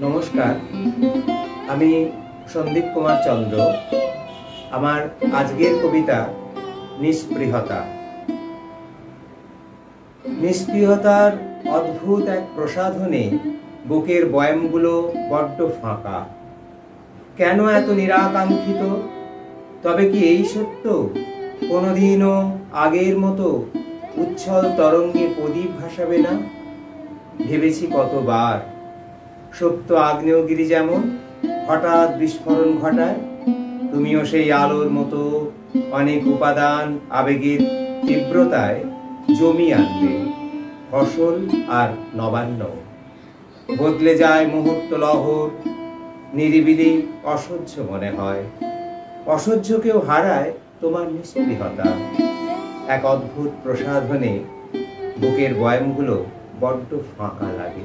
নমস্কার, আমি সন্দীপ কুমার চন্দ্র। আমার আজকের কবিতা নিস্পৃহতা। নিস্পৃহতার অদ্ভুত এক প্রসাধনে বুকের বয়ামগুলো বড্ড ফাঁকা। কেন এত নিরাকাঙ্ক্ষিত? তবে কি এই সত্য কোনোদিনও আগের মতো উচ্ছল তরঙ্গে প্রদীপ ভাসাবে না? ভেবেছি কতবার, সুপ্ত আগ্নেয়গিরি যেমন হঠাৎ বিস্ফোরণ ঘটায়, তুমিও সেই আলোর মতো অনেক উপাদান আবেগের তীব্রতায় জমি আনবে, ফসল আর নবান্ন। বদলে যায় মুহূর্ত লহর, নিরিবিলি অসহ্য মনে হয়। অসহ্যকেও হারায় তোমার নিস্পৃহতা। এক অদ্ভুত প্রসাধনে বুকের বয়ামগুলো বড্ড ফাঁকা লাগে।